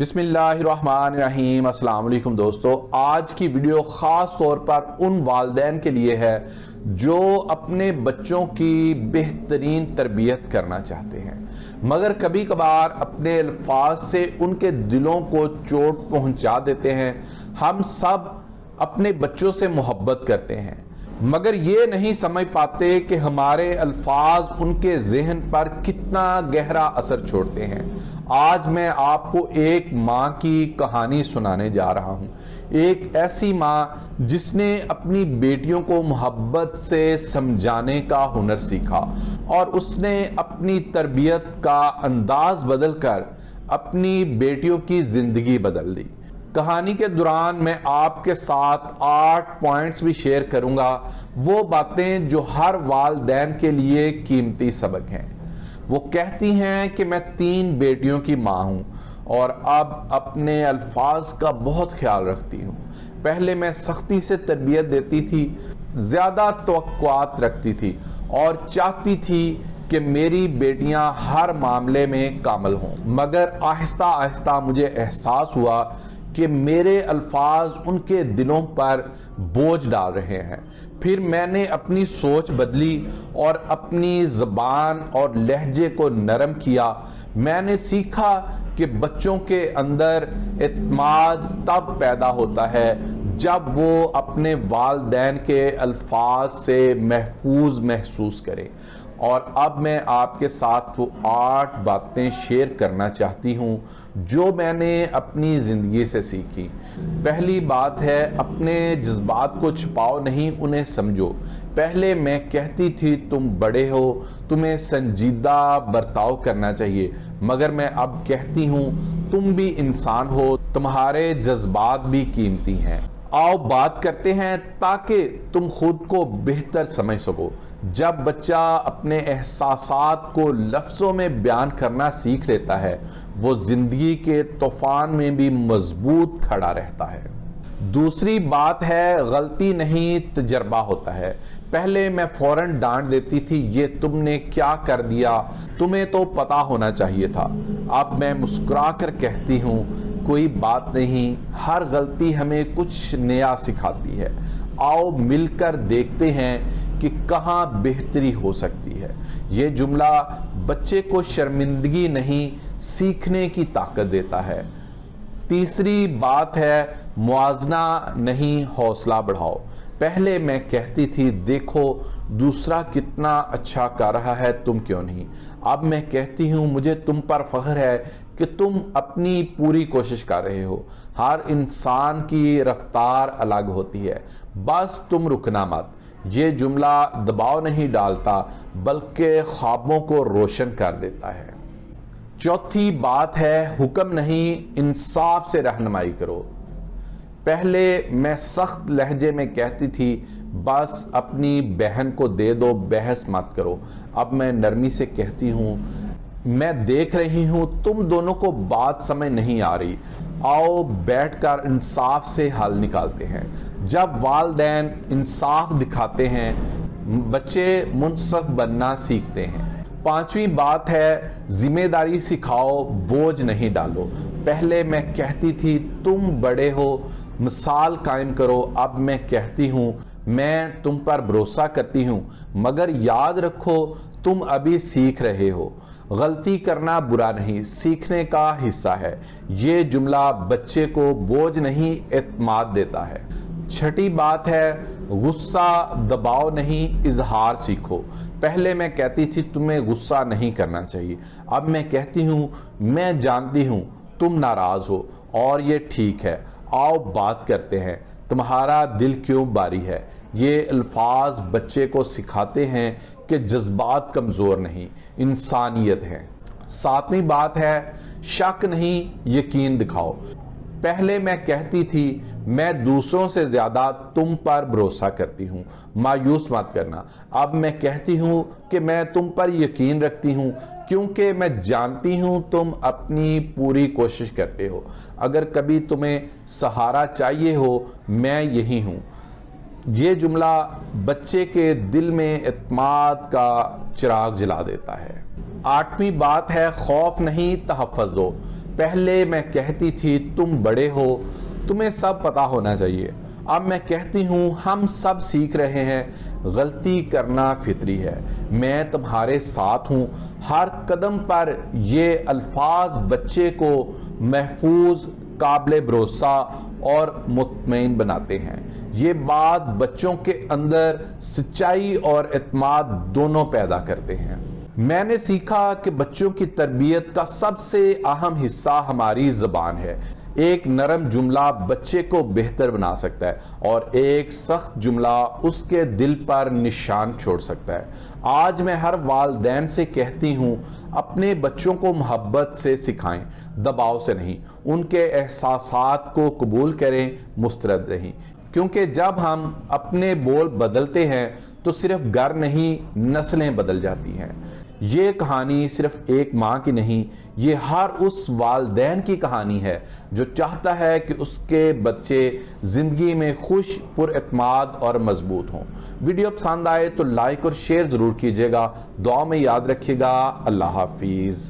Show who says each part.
Speaker 1: بسم اللہ الرحمن الرحیم۔ السلام علیکم دوستو، آج کی ویڈیو خاص طور پر ان والدین کے لیے ہے جو اپنے بچوں کی بہترین تربیت کرنا چاہتے ہیں، مگر کبھی کبھار اپنے الفاظ سے ان کے دلوں کو چوٹ پہنچا دیتے ہیں۔ ہم سب اپنے بچوں سے محبت کرتے ہیں، مگر یہ نہیں سمجھ پاتے کہ ہمارے الفاظ ان کے ذہن پر کتنا گہرا اثر چھوڑتے ہیں۔ آج میں آپ کو ایک ماں کی کہانی سنانے جا رہا ہوں، ایک ایسی ماں جس نے اپنی بیٹیوں کو محبت سے سمجھانے کا ہنر سیکھا اور اس نے اپنی تربیت کا انداز بدل کر اپنی بیٹیوں کی زندگی بدل دی۔ کہانی کے دوران میں آپ کے ساتھ 8 پوائنٹس بھی شیئر کروں گا، وہ باتیں جو ہر والدین کے لیے قیمتی سبق ہیں۔ وہ کہتی ہیں کہ میں 3 بیٹیوں کی ماں ہوں اور اب اپنے الفاظ کا بہت خیال رکھتی ہوں۔ پہلے میں سختی سے تربیت دیتی تھی، زیادہ توقعات رکھتی تھی اور چاہتی تھی کہ میری بیٹیاں ہر معاملے میں کامل ہوں، مگر آہستہ آہستہ مجھے احساس ہوا کہ میرے الفاظ ان کے دلوں پر بوجھ ڈال رہے ہیں۔ پھر میں نے اپنی سوچ بدلی اور اپنی زبان اور لہجے کو نرم کیا۔ میں نے سیکھا کہ بچوں کے اندر اعتماد تب پیدا ہوتا ہے جب وہ اپنے والدین کے الفاظ سے محفوظ محسوس کریں۔ اور اب میں آپ کے ساتھ وہ 8 باتیں شیئر کرنا چاہتی ہوں جو میں نے اپنی زندگی سے سیکھی۔ پہلی بات ہے، اپنے جذبات کو چھپاؤ نہیں، انہیں سمجھو۔ پہلے میں کہتی تھی تم بڑے ہو، تمہیں سنجیدہ برتاؤ کرنا چاہیے، مگر میں اب کہتی ہوں تم بھی انسان ہو، تمہارے جذبات بھی قیمتی ہیں۔ آؤ بات کرتے ہیں تاکہ تم خود کو بہتر سمجھ سکو۔ جب بچہ اپنے احساسات کو لفظوں میں بیان کرنا سیکھ لیتا ہے، وہ زندگی کے طوفان میں بھی مضبوط کھڑا رہتا ہے۔ دوسری بات ہے، غلطی نہیں تجربہ ہوتا ہے۔ پہلے میں فوراً ڈانٹ دیتی تھی، یہ تم نے کیا کر دیا، تمہیں تو پتا ہونا چاہیے تھا۔ اب میں مسکرا کر کہتی ہوں کوئی بات نہیں، ہر غلطی ہمیں کچھ نیا سکھاتی ہے۔ آؤ مل کر دیکھتے ہیں کہ کہاں بہتری ہو سکتی ہے۔ یہ جملہ بچے کو شرمندگی نہیں، سیکھنے کی طاقت دیتا ہے۔ تیسری بات ہے، موازنہ نہیں، حوصلہ بڑھاؤ۔ پہلے میں کہتی تھی دیکھو دوسرا کتنا اچھا کر رہا ہے، تم کیوں نہیں؟ اب میں کہتی ہوں مجھے تم پر فخر ہے کہ تم اپنی پوری کوشش کر رہے ہو۔ ہر انسان کی رفتار الگ ہوتی ہے، بس تم رکنا مت۔ یہ جملہ دباؤ نہیں ڈالتا بلکہ خوابوں کو روشن کر دیتا ہے۔ چوتھی بات ہے، حکم نہیں، انصاف سے رہنمائی کرو۔ پہلے میں سخت لہجے میں کہتی تھی بس اپنی بہن کو دے دو، بحث مت کرو۔ اب میں نرمی سے کہتی ہوں میں دیکھ رہی ہوں تم دونوں کو بات سمجھ نہیں آ رہی، آؤ بیٹھ کر انصاف سے حل نکالتے ہیں۔ جب والدین انصاف دکھاتے ہیں، بچے منصف بننا سیکھتے ہیں۔ 5ویں بات ہے، ذمہ داری سکھاؤ، بوجھ نہیں ڈالو۔ پہلے میں کہتی تھی تم بڑے ہو، مثال قائم کرو۔ اب میں کہتی ہوں میں تم پر بھروسہ کرتی ہوں، مگر یاد رکھو تم ابھی سیکھ رہے ہو۔ غلطی کرنا برا نہیں، سیکھنے کا حصہ ہے۔ یہ جملہ بچے کو بوجھ نہیں، اعتماد دیتا ہے۔ 6ٹھی بات ہے، غصہ دباؤ نہیں، اظہار سیکھو۔ پہلے میں کہتی تھی تمہیں غصہ نہیں کرنا چاہیے، اب میں کہتی ہوں میں جانتی ہوں تم ناراض ہو اور یہ ٹھیک ہے، آؤ بات کرتے ہیں، تمہارا دل کیوں باری ہے۔ یہ الفاظ بچے کو سکھاتے ہیں کہ جذبات کمزور نہیں، انسانیت ہے۔ 7ویں بات ہے، شک نہیں، یقین دکھاؤ۔ پہلے میں کہتی تھی میں دوسروں سے زیادہ تم پر بھروسہ کرتی ہوں، مایوس مت کرنا۔ اب میں کہتی ہوں کہ میں تم پر یقین رکھتی ہوں کیونکہ میں جانتی ہوں تم اپنی پوری کوشش کرتے ہو۔ اگر کبھی تمہیں سہارا چاہیے ہو، میں یہی ہوں۔ یہ جملہ بچے کے دل میں اعتماد کا چراغ جلا دیتا ہے۔ 8ویں بات ہے، خوف نہیں، تحفظ دو۔ پہلے میں کہتی تھی تم بڑے ہو، تمہیں سب پتہ ہونا چاہیے، اب میں کہتی ہوں ہم سب سیکھ رہے ہیں، غلطی کرنا فطری ہے، میں تمہارے ساتھ ہوں۔ ہر قدم پر یہ الفاظ بچے کو محفوظ، قابل بھروسہ اور مطمئن بناتے ہیں۔ یہ بات بچوں کے اندر سچائی اور اعتماد دونوں پیدا کرتے ہیں۔ میں نے سیکھا کہ بچوں کی تربیت کا سب سے اہم حصہ ہماری زبان ہے۔ ایک نرم جملہ بچے کو بہتر بنا سکتا ہے اور ایک سخت جملہ اس کے دل پر نشان چھوڑ سکتا ہے۔ آج میں ہر والدین سے کہتی ہوں، اپنے بچوں کو محبت سے سکھائیں، دباؤ سے نہیں۔ ان کے احساسات کو قبول کریں، مسترد نہیں، کیونکہ جب ہم اپنے بول بدلتے ہیں تو صرف گھر نہیں، نسلیں بدل جاتی ہیں۔ یہ کہانی صرف ایک ماں کی نہیں، یہ ہر اس والدین کی کہانی ہے جو چاہتا ہے کہ اس کے بچے زندگی میں خوش، پر اعتماد اور مضبوط ہوں۔ ویڈیو پسند آئے تو لائک اور شیئر ضرور کیجیے گا۔ دعا میں یاد رکھیے گا۔ اللہ حافظ۔